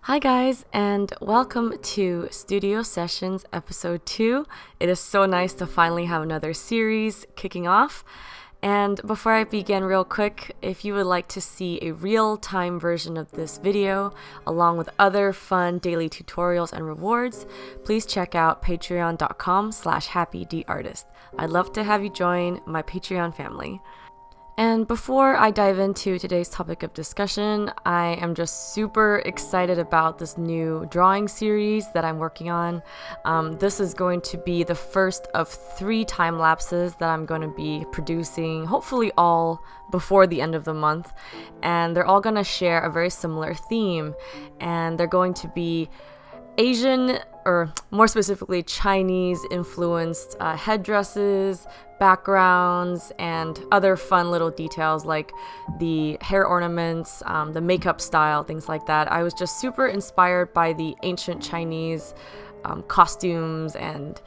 Hi guys, and welcome to Studio Sessions episode 2. It is so nice to finally have another series kicking off. And before I begin real quick, if you would like to see a real-time version of this video along with other fun daily tutorials and rewards, please check out patreon.com/happydartist. I'd love to have you join my Patreon family. And before I dive into today's topic of discussion, I am just super excited about this new drawing series that I'm working on. This is going to be the first of 3 time lapses that I'm going to be producing, hopefully all before the end of the month. And they're all going to share a very similar theme. And they're going to be Asian, or more specifically Chinese influenced headdresses, backgrounds, and other fun little details like the hair ornaments, the makeup style, things like that. I was just super inspired by the ancient Chinese costumes and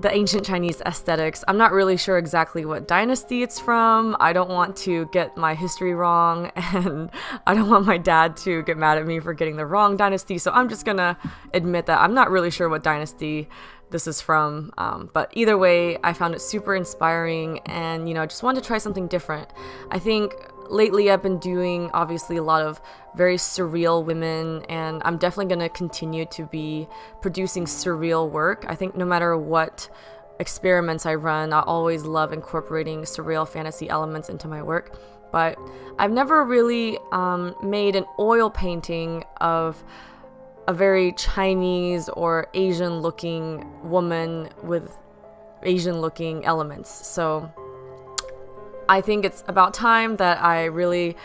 the ancient Chinese aesthetics. I'm not really sure exactly what dynasty it's from. I don't want to get my history wrong, and I don't want my dad to get mad at me for getting the wrong dynasty, so I'm just gonna admit that I'm not really sure what dynasty this is from, but either way, I found it super inspiring, and I just wanted to try something different. I think lately I've been doing obviously a lot of very surreal women, and I'm definitely going to continue to be producing surreal work. I think no matter what experiments I run, I always love incorporating surreal fantasy elements into my work, but I've never really made an oil painting of a very Chinese or Asian looking woman with Asian looking elements. So I think it's about time that I really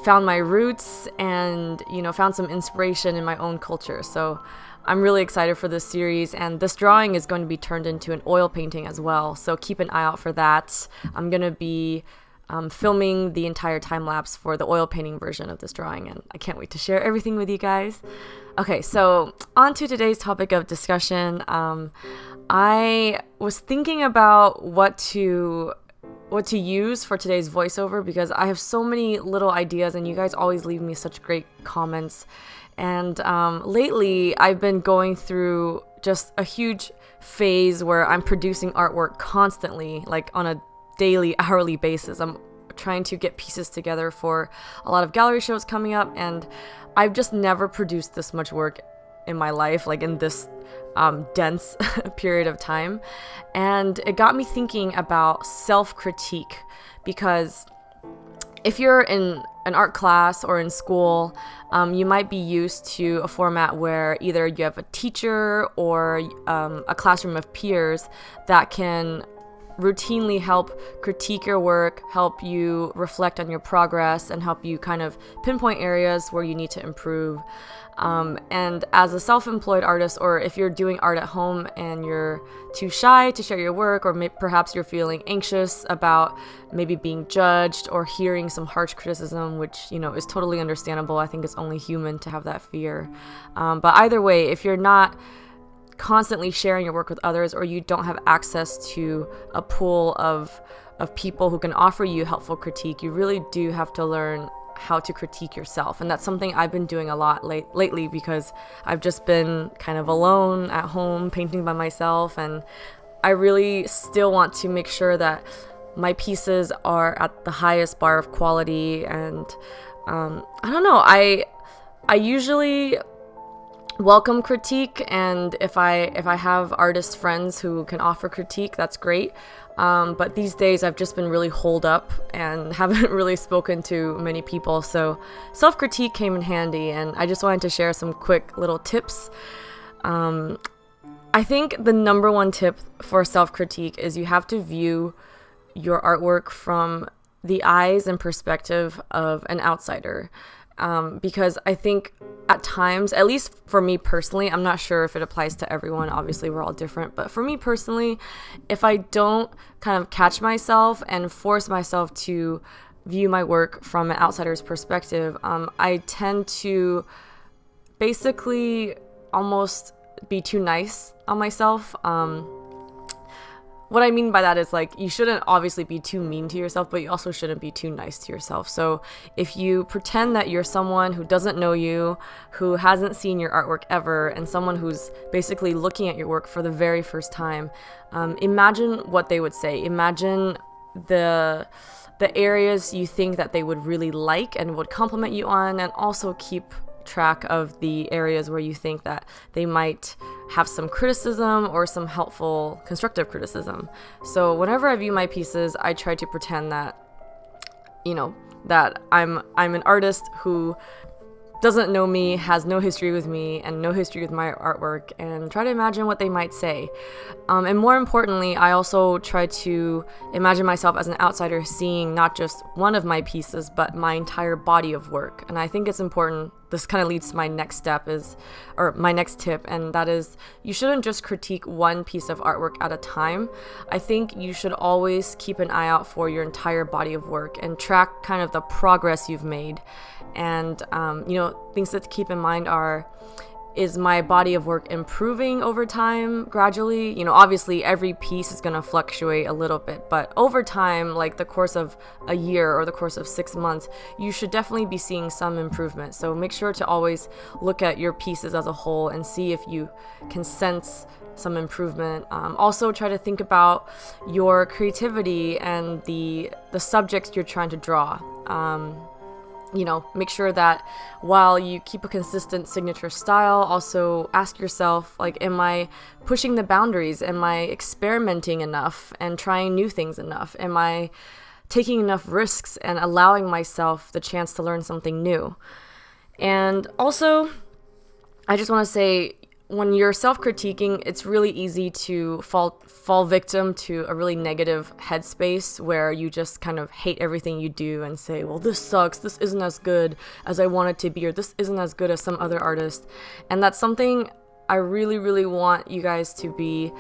found my roots and, found some inspiration in my own culture. So I'm really excited for this series, and this drawing is going to be turned into an oil painting as well. So keep an eye out for that. I'm going to be filming the entire time lapse for the oil painting version of this drawing, and I can't wait to share everything with you guys. Okay, so on to today's topic of discussion. I was thinking about what to use for today's voiceover because I have so many little ideas and you guys always leave me such great comments. And lately I've been going through just a huge phase where I'm producing artwork constantly, like on a daily, hourly basis. I'm trying to get pieces together for a lot of gallery shows coming up, and I've just never produced this much work in my life, like in this dense period of time. And it got me thinking about self-critique, because if you're in an art class or in school, you might be used to a format where either you have a teacher or a classroom of peers that can routinely help critique your work, help you reflect on your progress, and help you kind of pinpoint areas where you need to improve. And as a self-employed artist, or if you're doing art at home and you're too shy to share your work, or perhaps you're feeling anxious about maybe being judged or hearing some harsh criticism, which is totally understandable. I think it's only human to have that fear. But either way, if you're not constantly sharing your work with others, or you don't have access to a pool of people who can offer you helpful critique, you really do have to learn how to critique yourself. And that's something I've been doing a lot lately because I've just been kind of alone at home painting by myself, and I really still want to make sure that my pieces are at the highest bar of quality. And I don't know, I usually welcome critique, and if I have artist friends who can offer critique, that's great. But these days I've just been really holed up and haven't really spoken to many people, so self-critique came in handy, and I just wanted to share some quick little tips. I think the number one tip for self-critique is you have to view your artwork from the eyes and perspective of an outsider. Because I think at times, at least for me personally, I'm not sure if it applies to everyone, obviously we're all different, but for me personally, if I don't kind of catch myself and force myself to view my work from an outsider's perspective, I tend to basically almost be too nice on myself. what I mean by that is like, you shouldn't obviously be too mean to yourself, but you also shouldn't be too nice to yourself. So if you pretend that you're someone who doesn't know you, who hasn't seen your artwork ever, and someone who's basically looking at your work for the very first time, imagine what they would say. Imagine the areas you think that they would really like and would compliment you on, and also keep track of the areas where you think that they might have some criticism or some helpful constructive criticism. So whenever I view my pieces, I try to pretend that, you know, that I'm an artist who doesn't know me, has no history with me, and no history with my artwork, and try to imagine what they might say. And more importantly, I also try to imagine myself as an outsider seeing not just one of my pieces, but my entire body of work. And I think it's important. This kind of leads to my next my next tip, and that is, you shouldn't just critique one piece of artwork at a time. I think you should always keep an eye out for your entire body of work and track kind of the progress you've made. And, things to keep in mind are, is my body of work improving over time gradually? Obviously every piece is going to fluctuate a little bit, but over time, like the course of a year or the course of 6 months, you should definitely be seeing some improvement. So make sure to always look at your pieces as a whole and see if you can sense some improvement. Also try to think about your creativity and the subjects you're trying to draw. Make sure that while you keep a consistent signature style, also ask yourself, like, am I pushing the boundaries? Am I experimenting enough and trying new things enough? Am I taking enough risks and allowing myself the chance to learn something new? And also, I just want to say, when you're self-critiquing, it's really easy to fall victim to a really negative headspace where you just kind of hate everything you do and say, well, this sucks, this isn't as good as I want it to be, or this isn't as good as some other artist. And that's something I really, really want you guys to be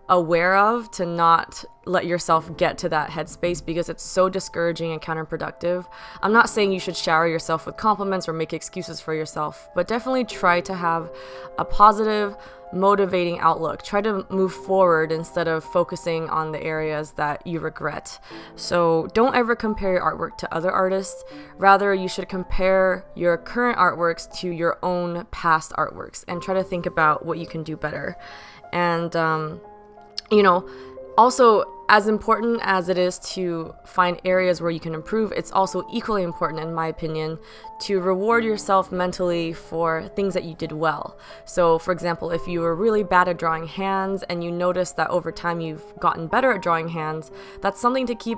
aware of, to not let yourself get to that headspace, because it's so discouraging and counterproductive. I'm not saying you should shower yourself with compliments or make excuses for yourself, but definitely try to have a positive, motivating outlook. Try to move forward instead of focusing on the areas that you regret. So don't ever compare your artwork to other artists. Rather, you should compare your current artworks to your own past artworks and try to think about what you can do better. And also, as important as it is to find areas where you can improve, it's also equally important, in my opinion, to reward yourself mentally for things that you did well. So, for example, if you were really bad at drawing hands and you notice that over time you've gotten better at drawing hands, that's something to keep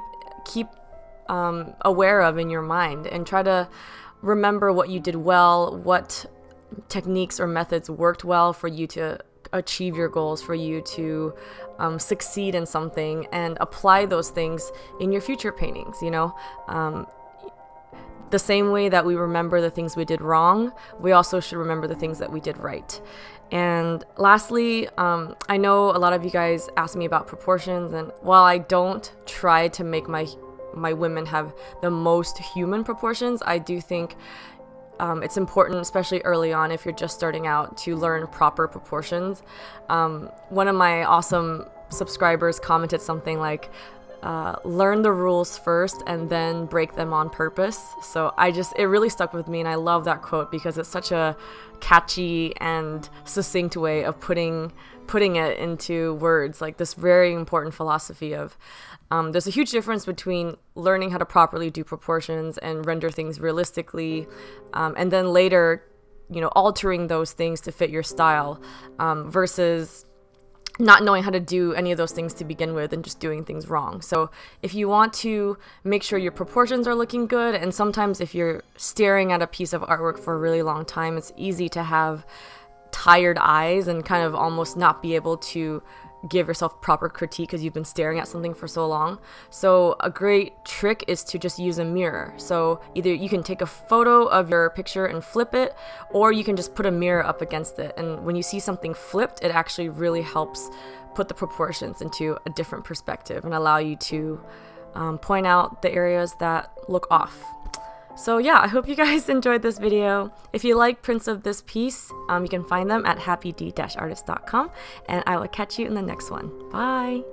aware of in your mind, and try to remember what you did well, what techniques or methods worked well for you to achieve your goals, for you to succeed in something, and apply those things in your future paintings. The same way that we remember the things we did wrong, we also should remember the things that we did right. And lastly, I know a lot of you guys ask me about proportions, and while I don't try to make my women have the most human proportions, I do think it's important, especially early on, if you're just starting out, to learn proper proportions. One of my awesome subscribers commented something like, learn the rules first and then break them on purpose. So it really stuck with me, and I love that quote because it's such a catchy and succinct way of putting it into words, like this very important philosophy of there's a huge difference between learning how to properly do proportions and render things realistically, and then later, altering those things to fit your style, versus not knowing how to do any of those things to begin with and just doing things wrong. So if you want to make sure your proportions are looking good, and sometimes if you're staring at a piece of artwork for a really long time, it's easy to have tired eyes and kind of almost not be able to give yourself proper critique because you've been staring at something for so long. So a great trick is to just use a mirror. So either you can take a photo of your picture and flip it, or you can just put a mirror up against it. And when you see something flipped, it actually really helps put the proportions into a different perspective and allow you to point out the areas that look off. So yeah, I hope you guys enjoyed this video. If you like prints of this piece, you can find them at happyd-artist.com, and I will catch you in the next one. Bye!